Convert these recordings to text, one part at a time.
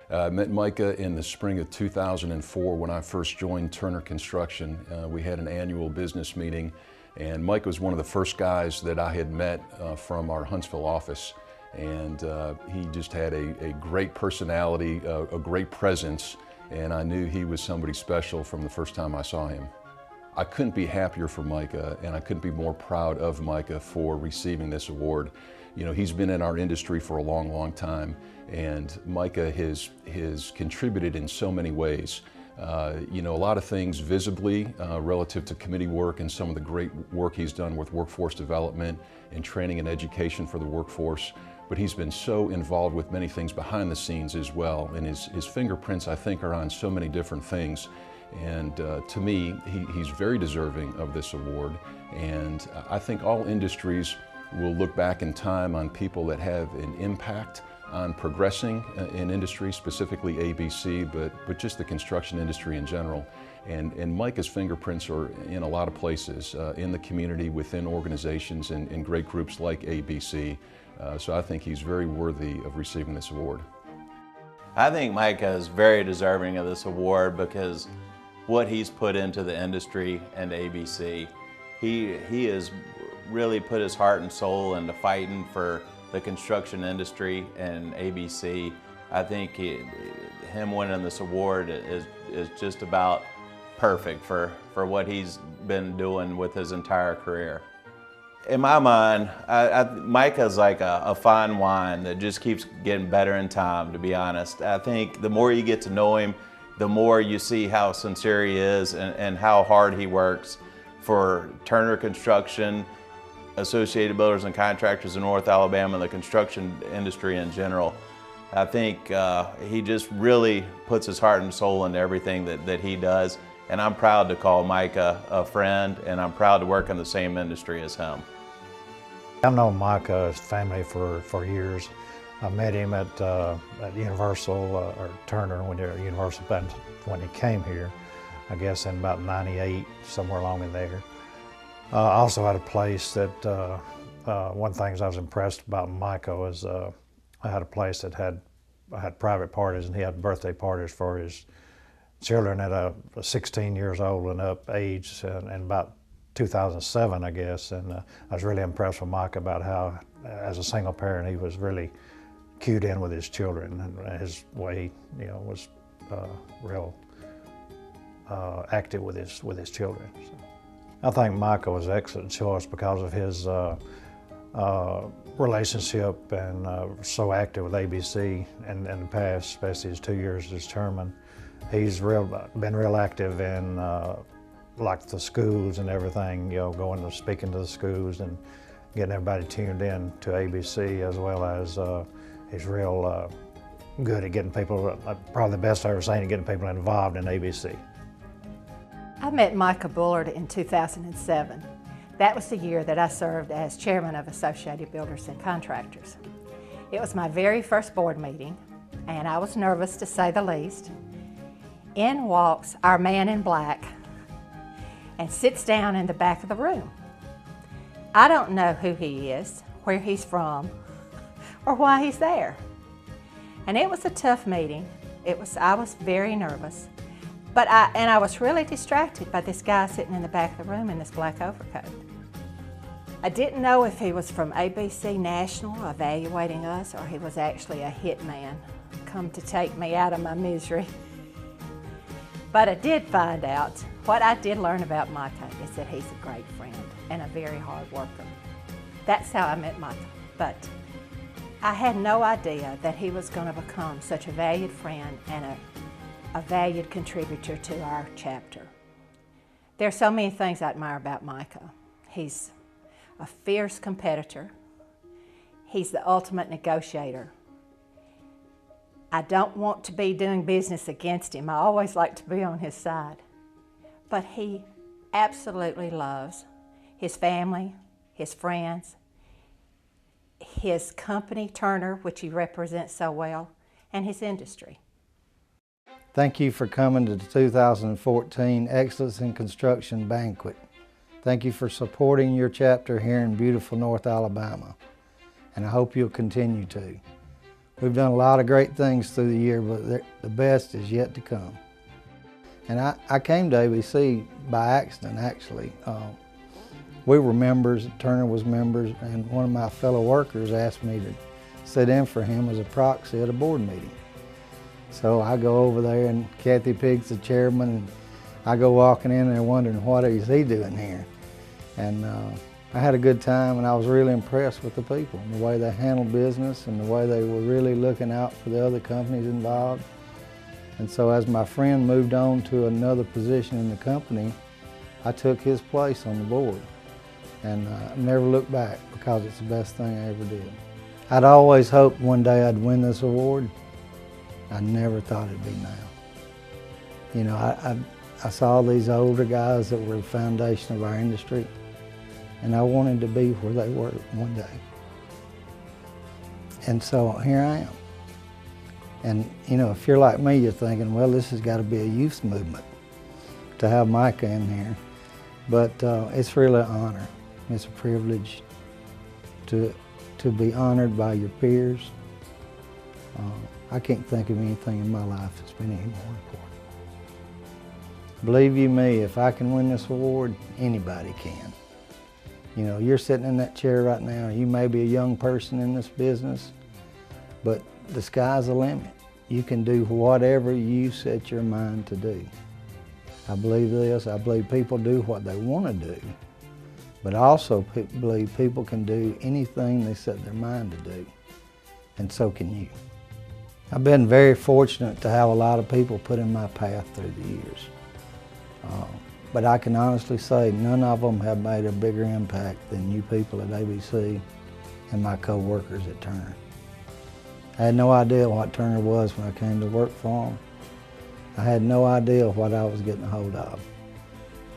I met Micah in the spring of 2004 when I first joined Turner Construction. We had an annual business meeting, and Micah was one of the first guys that I had met from our Huntsville office. And he just had a great personality, a great presence, and I knew he was somebody special from the first time I saw him. I couldn't be happier for Micah, and I couldn't be more proud of Micah for receiving this award. You know, he's been in our industry for a long, long time, and Micah has contributed in so many ways. You know, a lot of things visibly relative to committee work and some of the great work he's done with workforce development and training and education for the workforce. But he's been so involved with many things behind the scenes as well, and his fingerprints, I think, are on so many different things. And to me, he's very deserving of this award. And I think all industries will look back in time on people that have an impact on progressing in industry, specifically ABC, but just the construction industry in general. And Micah's fingerprints are in a lot of places, in the community, within organizations, and great groups like ABC. So I think he's very worthy of receiving this award. I think Micah is very deserving of this award because what he's put into the industry and ABC. He has really put his heart and soul into fighting for the construction industry and ABC. I think him winning this award is just about perfect for what he's been doing with his entire career. In my mind, Micah's like a fine wine that just keeps getting better in time, to be honest. I think the more you get to know him, the more you see how sincere he is and how hard he works for Turner Construction, Associated Builders and Contractors in North Alabama, and the construction industry in general. I think he just really puts his heart and soul into everything that he does, and I'm proud to call Micah a friend, and I'm proud to work in the same industry as him. I've known Micah's family for years. I met him at Universal, or Turner, when they were at Universal, when he came here, I guess in about '98, somewhere along in there. I also had a place that, one of the things I was impressed about Micah was I had a place that had private parties, and he had birthday parties for his children at a 16 years old and up age, and about 2007, I guess. And I was really impressed with Micah about how, as a single parent, he was really cued in with his children, and his way, you know, was real active with his children. So I think Micah was an excellent choice because of his relationship and so active with ABC in the past, especially his 2 years as chairman. He's been real active in like the schools and everything, you know, going to speaking to the schools and getting everybody tuned in to ABC, as well as he's real good at getting people, probably the best I've ever seen at getting people involved in ABC. I met Micah Bullard in 2007. That was the year that I served as chairman of Associated Builders and Contractors. It was my very first board meeting, and I was nervous, to say the least. In walks our man in black and sits down in the back of the room. I don't know who he is, where he's from, or why he's there. And it was a tough meeting. I was very nervous. But I was really distracted by this guy sitting in the back of the room in this black overcoat. I didn't know if he was from ABC National evaluating us, or he was actually a hitman come to take me out of my misery. But I did find out, what I did learn about Micah is that he's a great friend and a very hard worker. That's how I met Micah. But I had no idea that he was going to become such a valued friend and a valued contributor to our chapter. There are so many things I admire about Micah. He's a fierce competitor. He's the ultimate negotiator. I don't want to be doing business against him. I always like to be on his side. But he absolutely loves his family, his friends, his company, Turner, which he represents so well, and his industry. Thank you for coming to the 2014 Excellence in Construction Banquet. Thank you for supporting your chapter here in beautiful North Alabama, and I hope you'll continue to. We've done a lot of great things through the year, but the best is yet to come. And I came to ABC by accident, actually. We were members, Turner was members, and one of my fellow workers asked me to sit in for him as a proxy at a board meeting. So I go over there, and Kathy Pigg's the chairman, and I go walking in there wondering what is he doing here. And I had a good time, and I was really impressed with the people and the way they handled business and the way they were really looking out for the other companies involved. And so as my friend moved on to another position in the company, I took his place on the board. And I never looked back because it's the best thing I ever did. I'd always hoped one day I'd win this award. I never thought it'd be now. You know, I saw these older guys that were the foundation of our industry, and I wanted to be where they were one day. And so here I am. And you know, if you're like me, you're thinking, well, this has got to be a youth movement to have Micah in here. But it's really an honor. It's a privilege to be honored by your peers. I can't think of anything in my life that's been any more important. Believe you me, if I can win this award, anybody can. You know, you're sitting in that chair right now. You may be a young person in this business, but the sky's the limit. You can do whatever you set your mind to do. I believe this. I believe people do what they want to do, but I also believe people can do anything they set their mind to do, and so can you. I've been very fortunate to have a lot of people put in my path through the years. But I can honestly say none of them have made a bigger impact than you people at ABC and my co-workers at Turner. I had no idea what Turner was when I came to work for them. I had no idea what I was getting a hold of.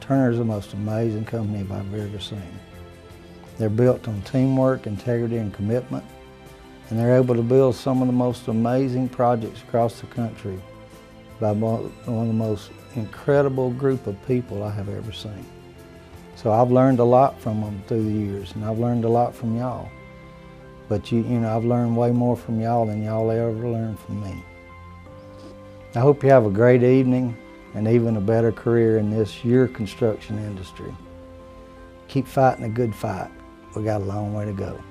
Turner's the most amazing company I've ever seen. They're built on teamwork, integrity, and commitment, and they're able to build some of the most amazing projects across the country by one of the most incredible group of people I have ever seen. So I've learned a lot from them through the years, and I've learned a lot from y'all. But you know, I've learned way more from y'all than y'all ever learned from me. I hope you have a great evening and even a better career in this your construction industry. Keep fighting a good fight. We got a long way to go.